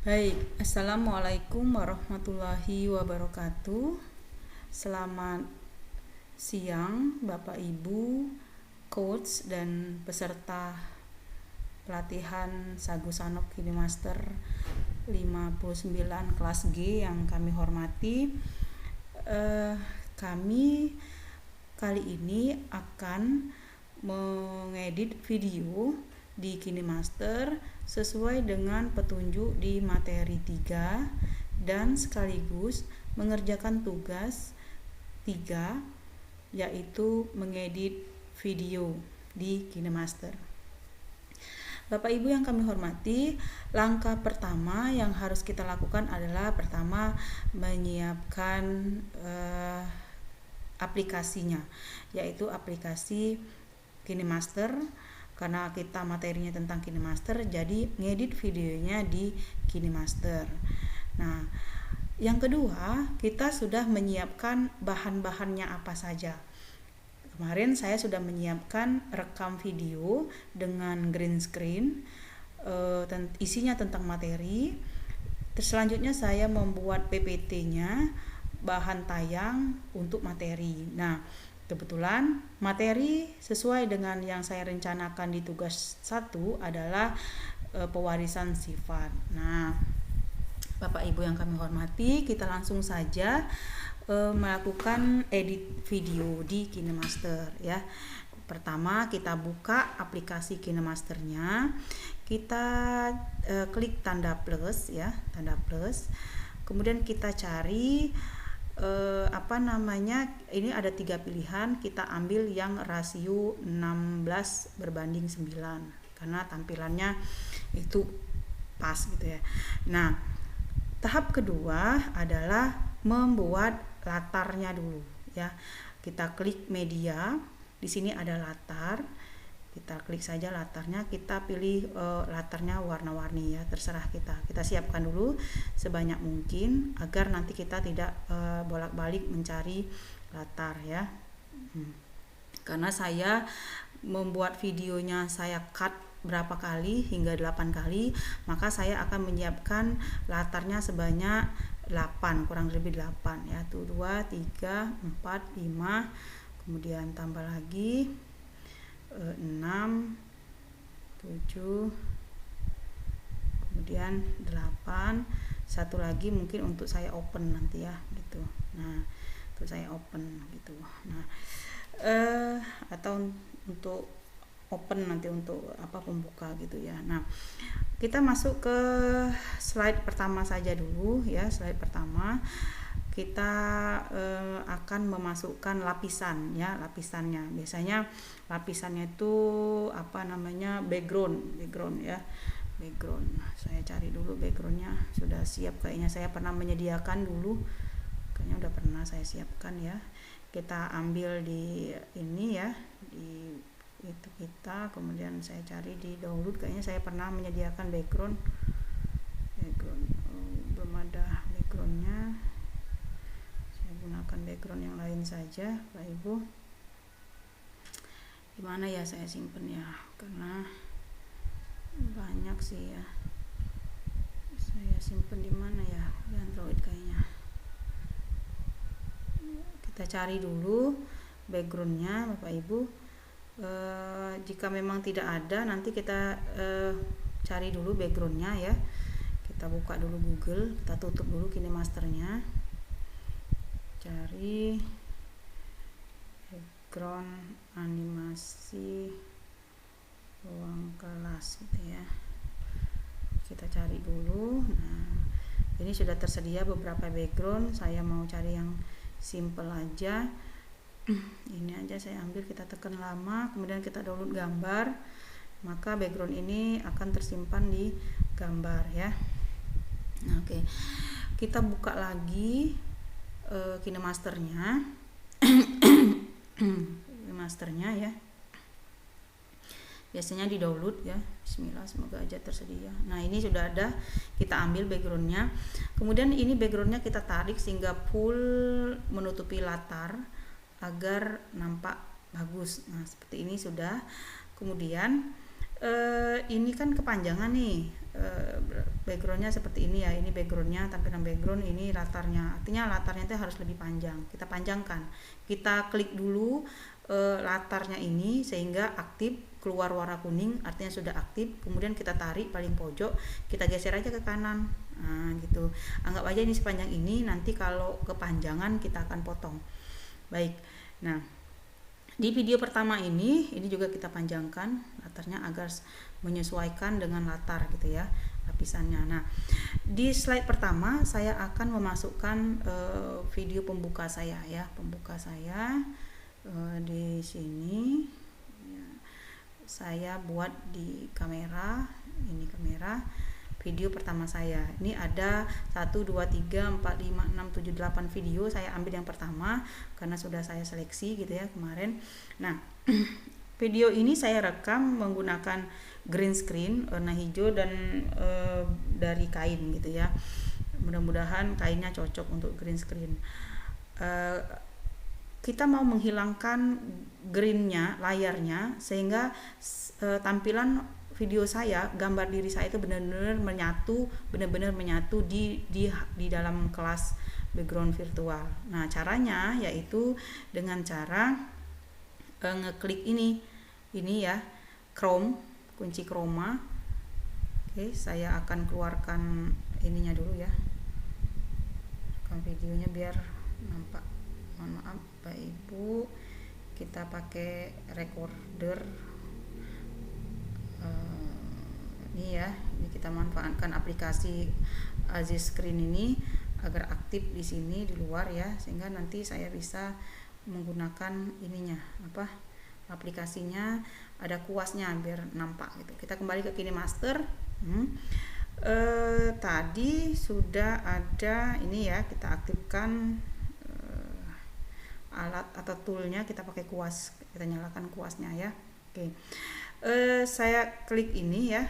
Baik, Assalamualaikum warahmatullahi wabarakatuh. Selamat siang Bapak Ibu, coach dan peserta pelatihan Sagu Sanok Kini Master 59 kelas G yang kami hormati. Kami kali ini akan mengedit video di KineMaster sesuai dengan petunjuk di materi 3 dan sekaligus mengerjakan tugas 3, yaitu mengedit video di KineMaster. Bapak Ibu yang kami hormati, langkah pertama yang harus kita lakukan adalah pertama menyiapkan aplikasinya, yaitu aplikasi KineMaster. Karena kita materinya tentang KineMaster, jadi ngedit videonya di KineMaster. Nah, yang kedua, kita sudah menyiapkan bahan-bahannya apa saja. Kemarin saya sudah menyiapkan rekam video dengan green screen, isinya tentang materi. Terus selanjutnya saya membuat PPT-nya, bahan tayang untuk materi. Nah, kebetulan materi sesuai dengan yang saya rencanakan di tugas 1 adalah pewarisan sifat. Nah, Bapak Ibu yang kami hormati, kita langsung saja melakukan edit video di KineMaster ya. Pertama kita buka aplikasi KineMasternya, kita klik tanda plus ya, tanda plus. Kemudian kita cari ini ada 3 pilihan, kita ambil yang rasio 16:9 karena tampilannya itu pas gitu ya. Nah, tahap kedua adalah membuat latarnya dulu ya. Kita klik media, di sini ada latar. Kita klik saja latarnya, kita pilih latarnya warna-warni ya, terserah kita. Kita siapkan dulu sebanyak mungkin agar nanti kita tidak bolak-balik mencari latar ya. Karena saya membuat videonya saya cut berapa kali hingga 8 kali, maka saya akan menyiapkan latarnya sebanyak 8, kurang lebih 8 ya. Tuh 2, 3, 4, 5, kemudian tambah lagi 6, 7, kemudian 8, satu lagi mungkin untuk saya open nanti ya gitu. Nah, untuk saya open gitu. Nah, atau untuk open nanti untuk pembuka gitu ya. Nah, kita masuk ke slide pertama saja dulu ya. Slide pertama kita akan memasukkan lapisan ya, lapisannya. Biasanya lapisannya itu background ya, background. Saya cari dulu backgroundnya, sudah siap kayaknya, saya pernah menyediakan dulu, kayaknya udah pernah saya siapkan ya. Kita ambil di ini ya, di itu kita, kemudian saya cari di download, kayaknya saya pernah menyediakan background. Belum ada backgroundnya, gunakan background yang lain saja Pak Ibu. Gimana ya saya simpen ya, karena banyak sih ya. Saya simpen di mana ya, di Android kayaknya. Kita cari dulu backgroundnya Bapak Ibu. Jika memang tidak ada, nanti kita cari dulu backgroundnya ya. Kita buka dulu Google, kita tutup dulu KineMasternya, cari background animasi ruang kelas gitu ya. Kita cari dulu. Nah, ini sudah tersedia beberapa background, saya mau cari yang simple aja. Ini aja saya ambil, kita tekan lama, kemudian kita download gambar, maka background ini akan tersimpan di gambar ya. Nah, oke. Kita buka lagi KineMasternya. KineMasternya ya. Biasanya di download ya. Bismillah, semoga aja tersedia. Nah, ini sudah ada, kita ambil backgroundnya. Kemudian ini backgroundnya kita tarik sehingga full menutupi latar agar nampak bagus. Nah, seperti ini sudah. Kemudian ini kan kepanjangan nih, backgroundnya seperti ini ya, ini backgroundnya, tampilan background, ini latarnya, artinya latarnya itu harus lebih panjang, kita panjangkan, kita klik dulu latarnya ini sehingga aktif, keluar warna kuning artinya sudah aktif, kemudian kita tarik paling pojok, kita geser aja ke kanan, nah gitu, anggap aja ini sepanjang ini, nanti kalau kepanjangan kita akan potong. Baik, nah di video pertama ini juga kita panjangkan latarnya agar menyesuaikan dengan latar gitu ya, lapisannya. Nah di slide pertama saya akan memasukkan video pembuka saya ya, pembuka saya di sini ya, saya buat di kamera, ini kamera video pertama saya, ini ada 1, 2, 3, 4, 5, 6, 7, 8 video, saya ambil yang pertama karena sudah saya seleksi gitu ya kemarin. Nah video ini saya rekam menggunakan green screen warna hijau dan dari kain gitu ya, mudah-mudahan kainnya cocok untuk green screen. Kita mau menghilangkan greennya, layarnya, sehingga tampilan video saya, gambar diri saya itu benar-benar menyatu di dalam kelas background virtual. Nah caranya yaitu dengan cara ngeklik ini ya, Chrome, kunci chroma. Oke, saya akan keluarkan ininya dulu ya, rekam videonya biar nampak. Mohon maaf Bapak Ibu, kita pakai recorder ini ya, ini kita manfaatkan aplikasi Aziz Screen ini agar aktif di sini di luar ya, sehingga nanti saya bisa menggunakan ininya apa, aplikasinya ada kuasnya biar nampak gitu. Kita kembali ke KineMaster. Tadi sudah ada ini ya, kita aktifkan alat atau toolnya, kita pakai kuas, kita nyalakan kuasnya ya. Oke, saya klik ini ya.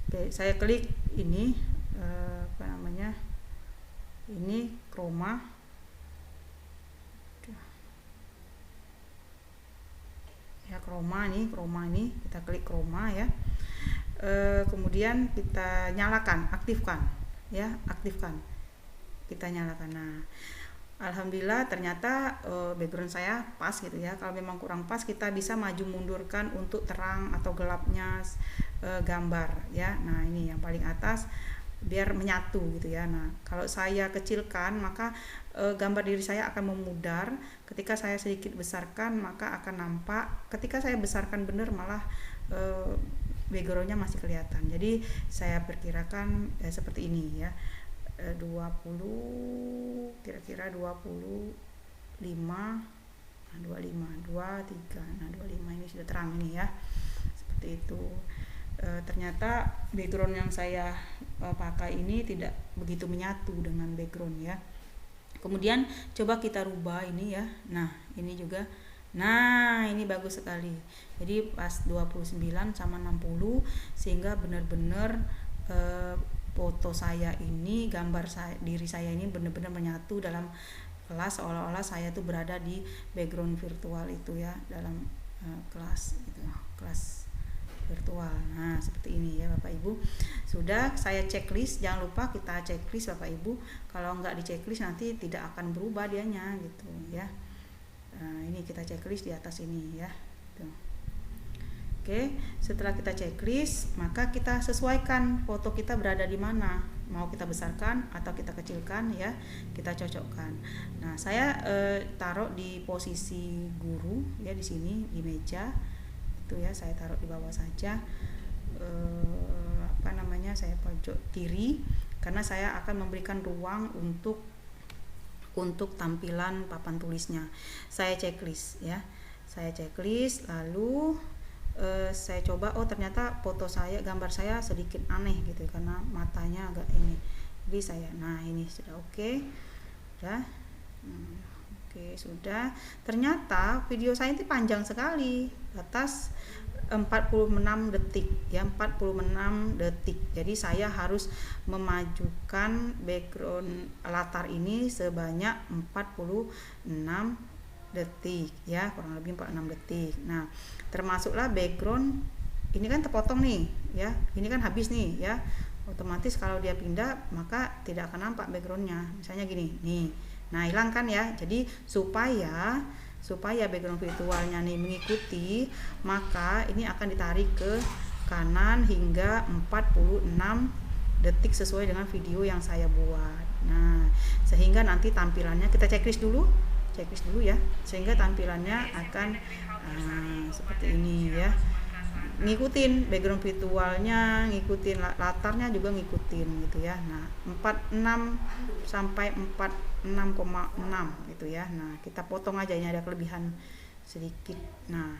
Oke, saya klik ini apa namanya, ini chroma ya, chroma ini kita klik chroma ya. Kemudian kita nyalakan, aktifkan ya, aktifkan, kita nyalakan. Nah alhamdulillah ternyata background saya pas gitu ya. Kalau memang kurang pas kita bisa maju mundurkan untuk terang atau gelapnya gambar ya. Nah ini yang paling atas biar menyatu gitu ya. Nah kalau saya kecilkan maka gambar diri saya akan memudar, ketika saya sedikit besarkan maka akan nampak, ketika saya besarkan bener malah backgroundnya masih kelihatan. Jadi saya perkirakan seperti ini ya, 20, kira-kira 25, 23, nah 25 ini sudah terang ini ya, seperti itu. Ternyata background yang saya pakai ini tidak begitu menyatu dengan background ya. Kemudian coba kita rubah ini ya, nah ini juga, nah ini bagus sekali, jadi pas 29 sama 60 sehingga benar-benar foto saya ini, gambar saya, diri saya ini benar-benar menyatu dalam kelas, seolah-olah saya tuh berada di background virtual itu ya, dalam kelas itu, kelas virtual. Nah seperti ini ya Bapak Ibu. Sudah saya checklist, jangan lupa kita checklist Bapak Ibu, kalau nggak di checklist nanti tidak akan berubah dianya gitu ya. Nah ini kita checklist di atas ini ya gitu. Oke, setelah kita checklist, maka kita sesuaikan foto kita berada di mana, mau kita besarkan atau kita kecilkan ya, kita cocokkan. Nah, saya taruh di posisi guru ya, di sini di meja itu ya, saya taruh di bawah saja, apa namanya, saya pojok kiri karena saya akan memberikan ruang untuk tampilan papan tulisnya. Saya checklist ya, saya checklist lalu saya coba, oh ternyata foto saya, gambar saya sedikit aneh gitu karena matanya agak ini, jadi saya, nah ini sudah oke, sudah, oke sudah. Ternyata video saya itu panjang sekali, batas 46 detik ya, 46 detik. Jadi saya harus memajukan background latar ini sebanyak 46 detik ya, kurang lebih 46 detik. Nah termasuklah background ini kan terpotong nih ya, ini kan habis nih ya, otomatis kalau dia pindah maka tidak akan nampak backgroundnya, misalnya gini nih. Nah hilang kan ya. Jadi supaya background virtualnya nih mengikuti, maka ini akan ditarik ke kanan hingga 46 detik sesuai dengan video yang saya buat. Nah sehingga nanti tampilannya kita checklist dulu ya, sehingga tampilannya akan seperti ini ya, ngikutin background virtualnya, ngikutin latarnya juga ngikutin gitu ya. Nah 46 sampai 46,6 gitu ya. Nah kita potong aja, ini ada kelebihan sedikit. Nah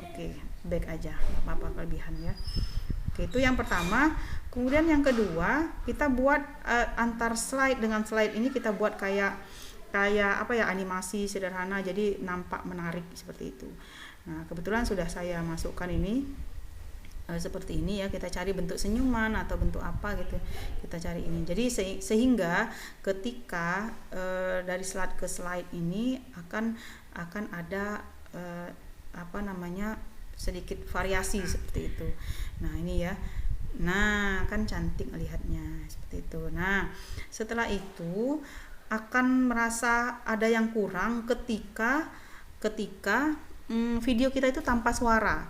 oke, back aja, nggak apa-apa kelebihan ya. Oke, itu yang pertama. Kemudian yang kedua, kita buat antar slide dengan slide ini kita buat kayak apa ya, animasi sederhana, jadi nampak menarik seperti itu. Nah kebetulan sudah saya masukkan ini seperti ini ya, kita cari bentuk senyuman atau bentuk apa gitu, kita cari ini. Jadi sehingga ketika dari slide ke slide ini akan ada apa namanya, sedikit variasi seperti itu. Nah ini ya, nah kan cantik melihatnya seperti itu. Nah setelah itu akan merasa ada yang kurang ketika video kita itu tanpa suara,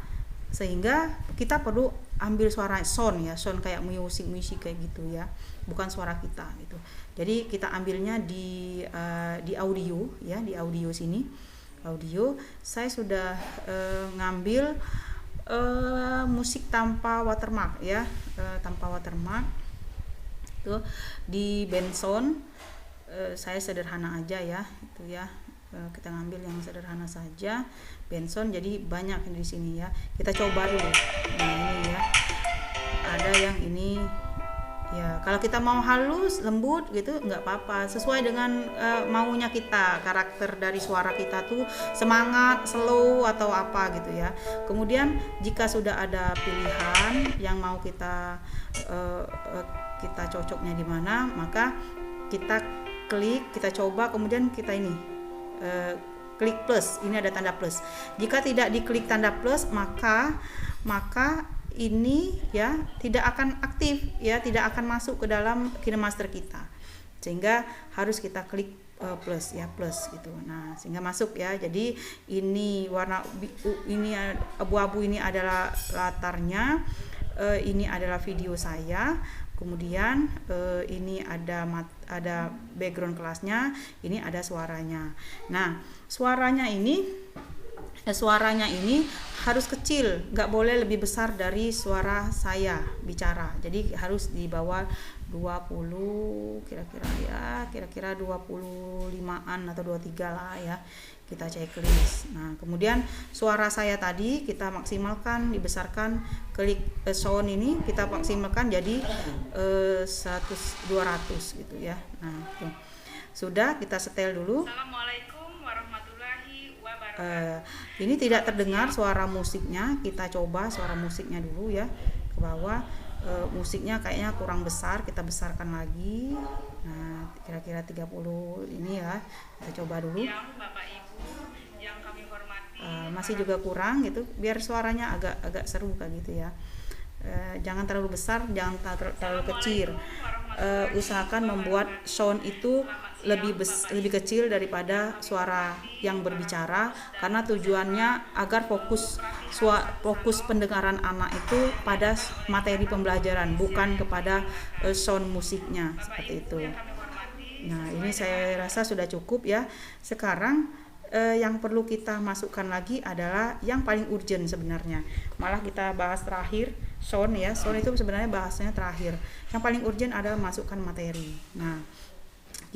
sehingga kita perlu ambil suara sound ya, sound kayak musik kayak gitu ya, bukan suara kita gitu. Jadi kita ambilnya di audio ya, di audio sini, audio saya sudah ngambil musik tanpa watermark ya, tanpa watermark itu di Bensound. Saya sederhana aja ya itu ya, kita ngambil yang sederhana saja, Bensound, jadi banyak di sini ya, kita coba dulu. Nah ini ya, ada yang ini ya, kalau kita mau halus lembut gitu nggak apa-apa, sesuai dengan maunya kita, karakter dari suara kita tuh semangat, slow atau apa gitu ya. Kemudian jika sudah ada pilihan yang mau kita cocoknya di mana, maka kita klik, kita coba, kemudian kita ini klik plus, ini ada tanda plus. Jika tidak diklik tanda plus, maka ini ya tidak akan aktif ya, tidak akan masuk ke dalam KineMaster kita, sehingga harus kita klik plus ya, plus gitu. Nah sehingga masuk ya. Jadi ini warna ini abu-abu ini adalah latarnya, ini adalah video saya. Kemudian ini ada background kelasnya, ini ada suaranya. Nah suaranya ini harus kecil, nggak boleh lebih besar dari suara saya bicara. Jadi harus di bawah 20 kira-kira 25an atau 23 lah ya, kita checklist. Nah kemudian suara saya tadi kita maksimalkan, dibesarkan, klik sound ini kita maksimalkan jadi 200 gitu ya. Nah tuh. Sudah, kita setel dulu. Assalamualaikum warahmatullahi wabarakatuh. Ini tidak terdengar suara musiknya, kita coba suara musiknya dulu ya, ke bawah. Musiknya kayaknya kurang besar, kita besarkan lagi. Nah kira-kira 30 ini ya, kita coba dulu. Bapak Ibu yang kami hormati, masih juga kurang gitu, biar suaranya agak seru kayak gitu ya. Jangan terlalu besar, jangan terlalu kecil. Usahakan membuat sound itu lebih kecil daripada suara yang berbicara, karena tujuannya agar fokus pendengaran anak itu pada materi pembelajaran, bukan kepada sound musiknya seperti itu. Nah ini saya rasa sudah cukup ya. Sekarang yang perlu kita masukkan lagi adalah yang paling urgent sebenarnya, malah kita bahas terakhir. Sound ya, sound itu sebenarnya bahasanya terakhir. Yang paling urgent adalah masukkan materi. Nah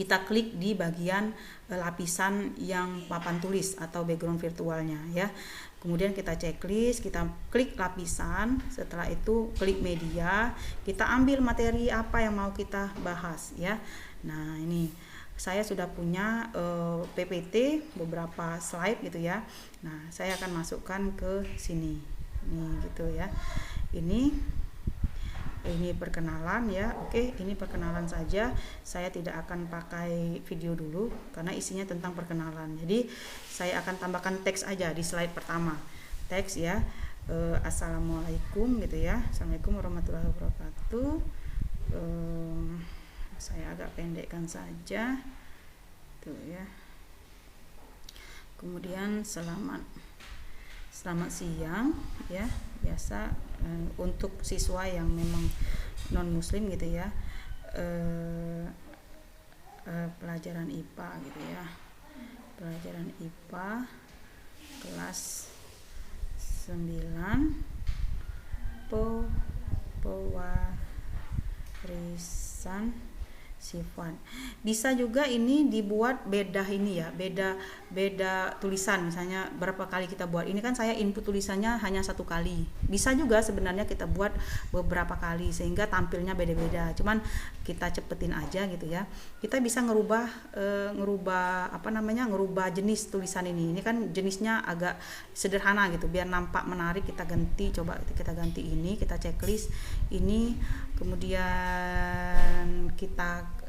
kita klik di bagian lapisan yang papan tulis atau background virtualnya ya. Kemudian kita checklist, kita klik lapisan, setelah itu klik media, kita ambil materi apa yang mau kita bahas ya. Nah ini saya sudah punya PPT beberapa slide gitu ya. Nah saya akan masukkan ke sini nih gitu ya. Ini perkenalan ya. Oke, ini perkenalan saja, saya tidak akan pakai video dulu karena isinya tentang perkenalan. Jadi saya akan tambahkan teks aja di slide pertama, teks ya. Assalamualaikum gitu ya. Assalamualaikum warahmatullahi wabarakatuh. Saya agak pendekkan saja tuh ya. Kemudian selamat siang ya, biasa untuk siswa yang memang non muslim gitu ya, pelajaran IPA gitu ya, pelajaran IPA kelas 9 pewarisan sifat. Bisa juga ini dibuat beda ini ya, beda tulisan, misalnya berapa kali kita buat. Ini kan saya input tulisannya hanya 1 kali. Bisa juga sebenarnya kita buat beberapa kali sehingga tampilnya beda-beda. Cuman kita cepetin aja gitu ya. Kita bisa ngerubah ngerubah jenis tulisan ini. Ini kan jenisnya agak sederhana gitu, biar nampak menarik. Kita ganti, coba kita ganti ini, kita checklist ini, kemudian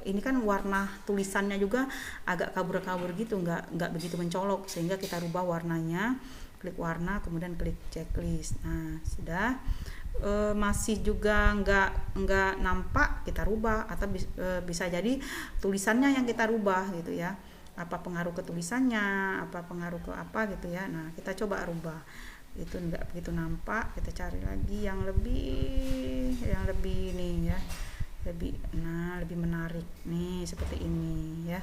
ini kan warna tulisannya juga agak kabur-kabur gitu, nggak begitu mencolok, sehingga kita rubah warnanya, klik warna, kemudian klik checklist. Nah sudah, masih juga nggak nampak, kita rubah, atau bisa jadi tulisannya yang kita rubah gitu ya, apa pengaruh ke tulisannya, apa pengaruh ke apa gitu ya. Nah kita coba rubah, itu nggak begitu nampak, kita cari lagi yang lebih nih ya, lebih menarik nih seperti ini ya.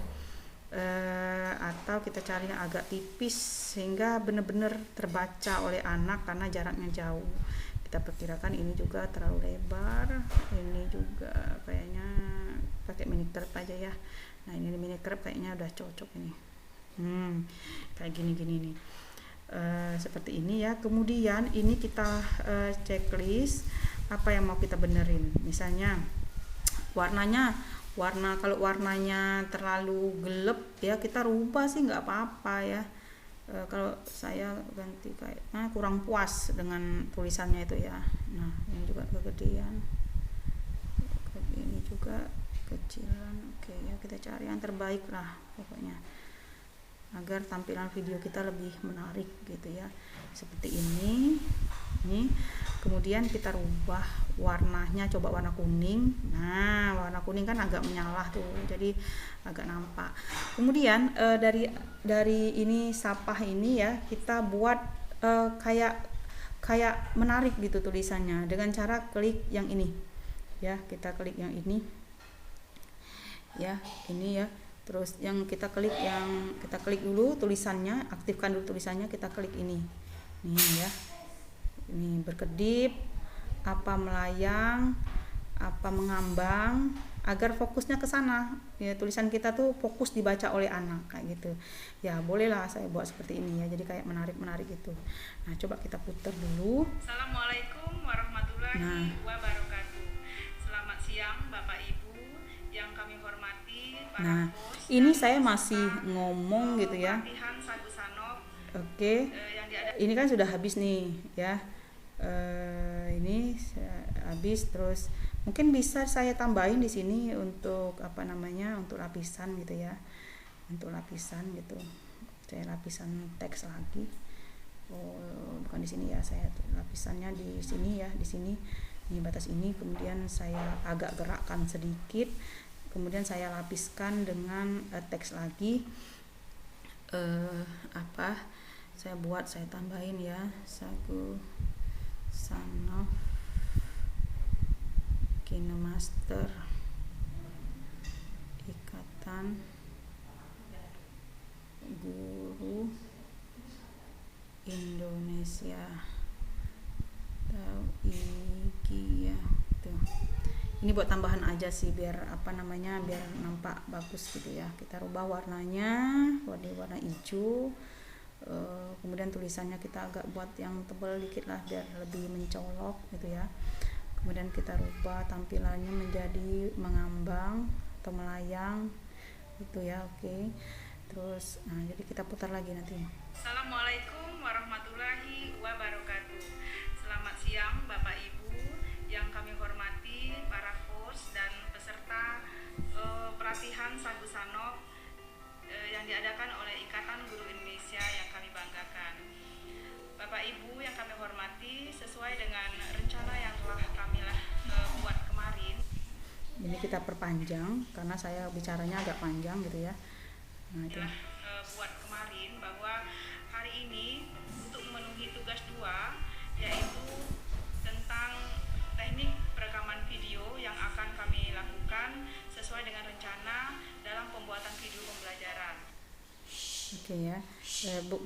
Atau kita cari yang agak tipis sehingga benar-benar terbaca oleh anak karena jaraknya jauh. Kita perkirakan ini juga terlalu lebar, ini juga kayaknya pakai mini curve aja ya. Nah ini mini curve kayaknya udah cocok ini, kayak gini nih. Seperti ini ya. Kemudian ini kita checklist apa yang mau kita benerin. Misalnya kalau warnanya terlalu gelap ya kita rubah sih, nggak apa-apa ya. Kalau saya ganti kayak kurang puas dengan tulisannya itu ya. Nah ini juga kegedean, ini juga kecilan. Oke ya, kita cari yang terbaik lah pokoknya agar tampilan video kita lebih menarik gitu ya, seperti ini. Kemudian kita rubah warnanya, coba warna kuning. Nah warna kuning kan agak menyalah tuh, jadi agak nampak. Kemudian dari ini sapah ini ya, kita buat kayak menarik gitu tulisannya dengan cara klik yang ini ya. Kita klik yang ini ya, ini ya. Terus yang kita klik dulu tulisannya, aktifkan dulu tulisannya, kita klik ini nih ya. Ini berkedip, apa melayang, apa mengambang, agar fokusnya ke sana ya, tulisan kita tuh fokus dibaca oleh anak kayak gitu ya. Bolehlah saya buat seperti ini ya, jadi kayak menarik gitu. Nah coba kita putar dulu. Assalamualaikum warahmatullahi wabarakatuh. Selamat siang Bapak Ibu yang kami hormati, para host. Ini saya masih ngomong gitu ya. Oke. Ini kan sudah habis nih ya. Ini habis, terus mungkin bisa saya tambahin di sini untuk untuk lapisan gitu ya. Untuk lapisan gitu. Saya lapisan teks lagi. Bukan di sini ya, saya lapisannya di sini ya, di sini. Ini batas ini, kemudian saya agak gerakkan sedikit. Kemudian saya lapiskan dengan teks lagi. Saya tambahin ya, Sagu Sanof KineMaster Ikatan Guru Indonesia ya tuh. Ini buat tambahan aja sih, biar biar nampak bagus gitu ya. Kita rubah warnanya warna hijau. Kemudian tulisannya kita agak buat yang tebal dikit lah biar lebih mencolok gitu ya. Kemudian kita rubah tampilannya menjadi mengambang atau melayang gitu ya. Oke. Terus jadi kita putar lagi nanti. Assalamualaikum warahmatullahi wabarakatuh. Selamat siang Bapak Ibu yang kami hormati, para host dan peserta pelatihan Sagu Sanof yang diadakan oleh Ikatan Guru Indonesia yang kami banggakan. Bapak Ibu yang kami hormati, kita perpanjang karena saya bicaranya agak panjang gitu ya. Nah itu buat kemarin bahwa hari ini untuk memenuhi tugas 2 yaitu tentang teknik perekaman video yang akan kami lakukan sesuai dengan rencana dalam pembuatan video pembelajaran. Oke ya,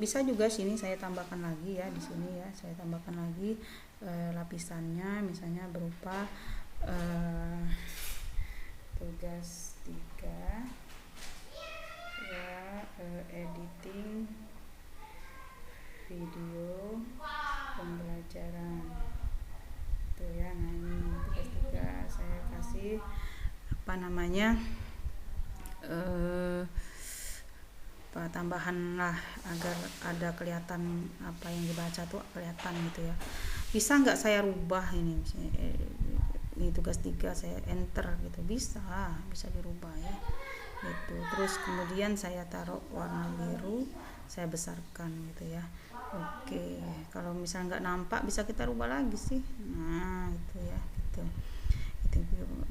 bisa juga sini saya tambahkan lagi ya, di sini ya saya tambahkan lagi lapisannya, misalnya berupa tugas 3 ya, editing video pembelajaran itu ya. Nah ini tugas 3 saya kasih apa namanya tambahan lah agar ada kelihatan apa yang dibaca tuh kelihatan gitu ya. Bisa nggak saya rubah ini tugas 3 saya enter gitu, bisa dirubah ya gitu. Terus kemudian saya taruh warna biru, saya besarkan gitu ya. Oke, kalau misalnya nggak nampak bisa kita rubah lagi sih. Nah itu ya gitu.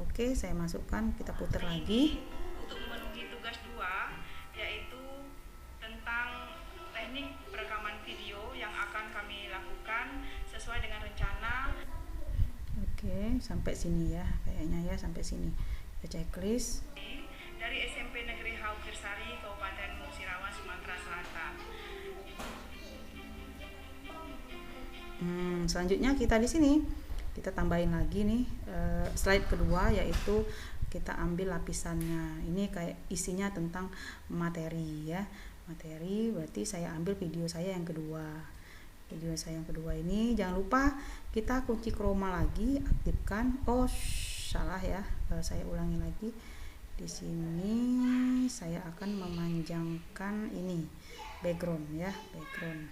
Oke, saya masukkan, kita putar lagi. Untuk memenuhi tugas 2 yaitu tentang teknik perekaman video yang akan kami lakukan sesuai dengan rencana. Oke, sampai sini ya kayaknya ya, sampai sini kita checklist dari SMP Negeri Haukir-Sari, Kabupaten Musirawas, Sumatera Selatan. Selanjutnya kita di sini kita tambahin lagi nih slide kedua, yaitu kita ambil lapisannya. Ini kayak isinya tentang materi ya, materi berarti saya ambil video saya yang kedua. Video saya yang kedua ini jangan lupa kita kunci chroma lagi, aktifkan. Oh salah ya, saya ulangi lagi. Di sini saya akan memanjangkan ini background ya, background.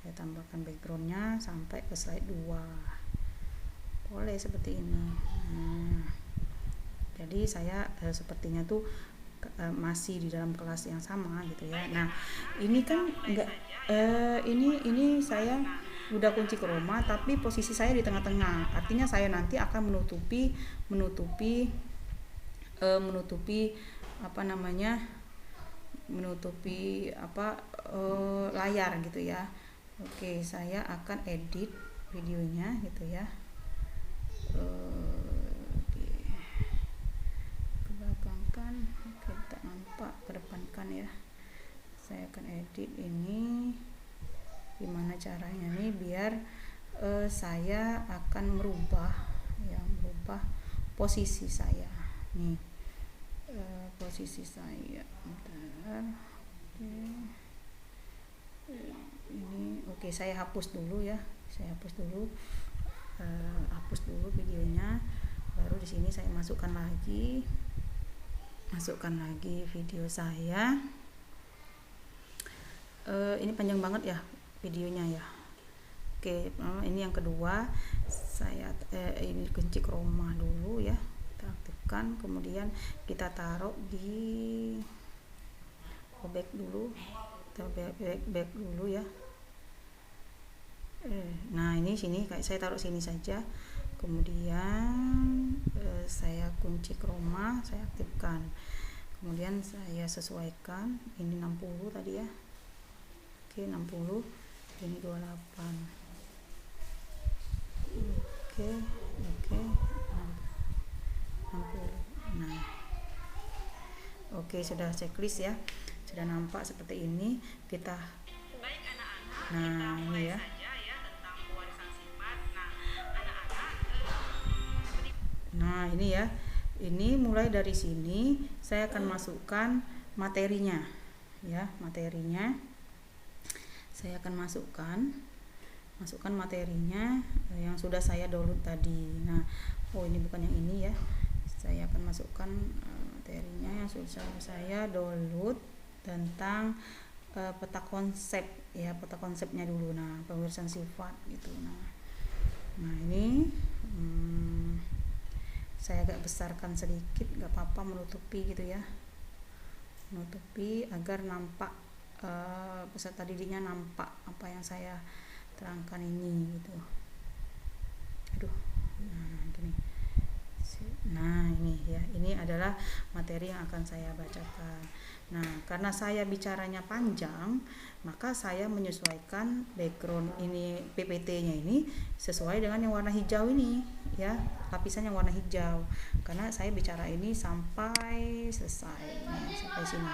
Saya tambahkan backgroundnya sampai ke slide 2. Boleh seperti ini. Nah, jadi saya sepertinya tuh masih di dalam kelas yang sama gitu ya. Nah ini kan enggak ini saya udah kunci chroma tapi posisi saya di tengah-tengah, artinya saya nanti akan menutupi apa namanya, menutupi layar gitu ya. Oke, saya akan edit videonya gitu ya. Kebelakangkan, kita nampak kedepankan ya. Saya akan edit ini. Gimana caranya nih biar saya akan merubah posisi saya nih, posisi saya. Bentar. Ini oke, saya hapus dulu ya, hapus dulu videonya, baru di sini saya masukkan lagi video saya. Ini panjang banget ya videonya ya. Oke, ini yang kedua saya ini kunci chroma dulu ya, kita aktifkan, kemudian kita taruh di back dulu, back dulu ya. Nah ini sini kayak saya taruh sini saja, kemudian saya kunci chroma, saya aktifkan, kemudian saya sesuaikan. Ini 60 tadi ya. Oke, 60, ini 28. Oke, 60. Nah, oke, sudah checklist ya, sudah nampak seperti ini. Kita Baik anak-anak, nah kita ini ya. saja ya tentang pewarisan sifat. Nah, anak-anak Nah ini ya, ini mulai dari sini saya akan masukkan materinya ya, materinya saya akan masukkan materinya yang sudah saya download tadi. Nah, oh ini bukan yang ini ya, saya akan masukkan materinya yang sudah saya download tentang peta konsep ya, peta konsepnya dulu. Nah, pewarisan sifat gitu. Nah ini saya agak besarkan sedikit, nggak apa-apa, menutupi gitu ya, menutupi agar nampak peserta didiknya nampak apa yang saya terangkan ini gitu. Aduh, nah gini. Nah ini ya, ini pada materi yang akan saya bacakan. Nah, karena saya bicaranya panjang, maka saya menyesuaikan background ini PPT-nya ini sesuai dengan yang warna hijau ini ya, lapisan yang warna hijau. Karena saya bicara ini sampai selesai. Nah, sampai sini.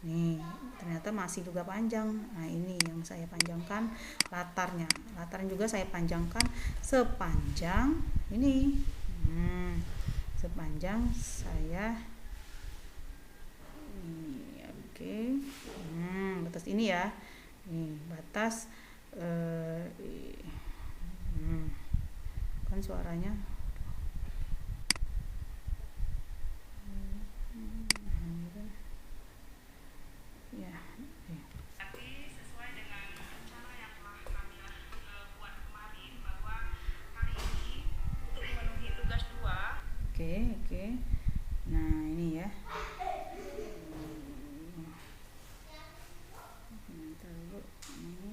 Nih, ternyata masih juga panjang. Nah, ini yang saya panjangkan latarnya. Latarnya juga saya panjangkan sepanjang ini. Sepanjang saya ini, oke. Batas ini ya. Nih, batas kan suaranya ya. Tapi sesuai dengan rencana yang telah kami buat kemarin bahwa hari ini untuk memenuhi tugas 2. Oke. Nah, ini ya. Bentar dulu. Ini.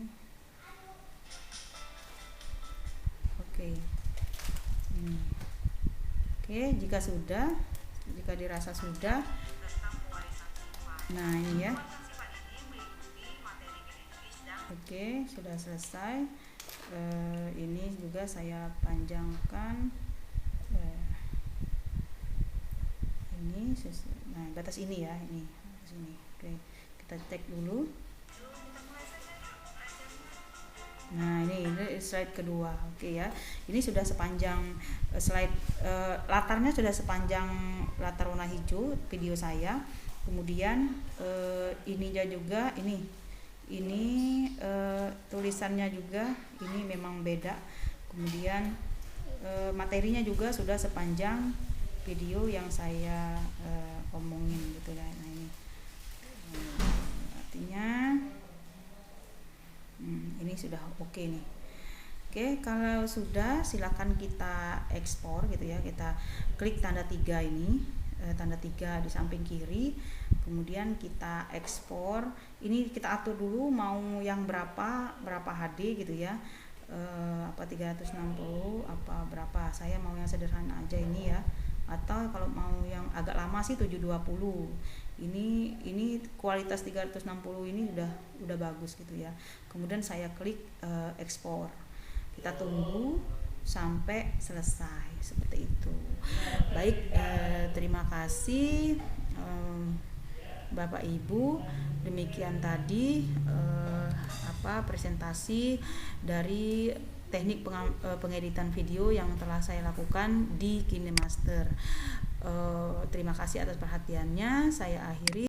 Oke. Ini. Oke, jika dirasa sudah. Nah, ini ya. Oke, sudah selesai. Ini juga saya panjangkan. Ini nah, batas ini ya, ini batas ini. Oke, kita cek dulu. Nah, ini slide kedua. Oke ya. Ini sudah sepanjang slide latarnya sudah sepanjang latar warna hijau video saya. Kemudian ininya juga ini tulisannya juga ini memang beda. Kemudian materinya juga sudah sepanjang video yang saya omongin gitu ya. Nah, ini artinya ini sudah oke nih. Oke, kalau sudah silakan kita ekspor gitu ya. Kita klik tanda 3 ini, tanda 3 di samping kiri. Kemudian kita ekspor. Ini kita atur dulu mau yang berapa HD gitu ya. Apa 360 apa berapa. Saya mau yang sederhana aja ini ya. Atau kalau mau yang agak lama sih 720. Ini kualitas 360 ini udah bagus gitu ya. Kemudian saya klik ekspor. Kita tunggu sampai selesai seperti itu. Baik, terima kasih Bapak Ibu. Demikian tadi presentasi dari teknik pengeditan video yang telah saya lakukan di KineMaster. Terima kasih atas perhatiannya. Saya akhiri.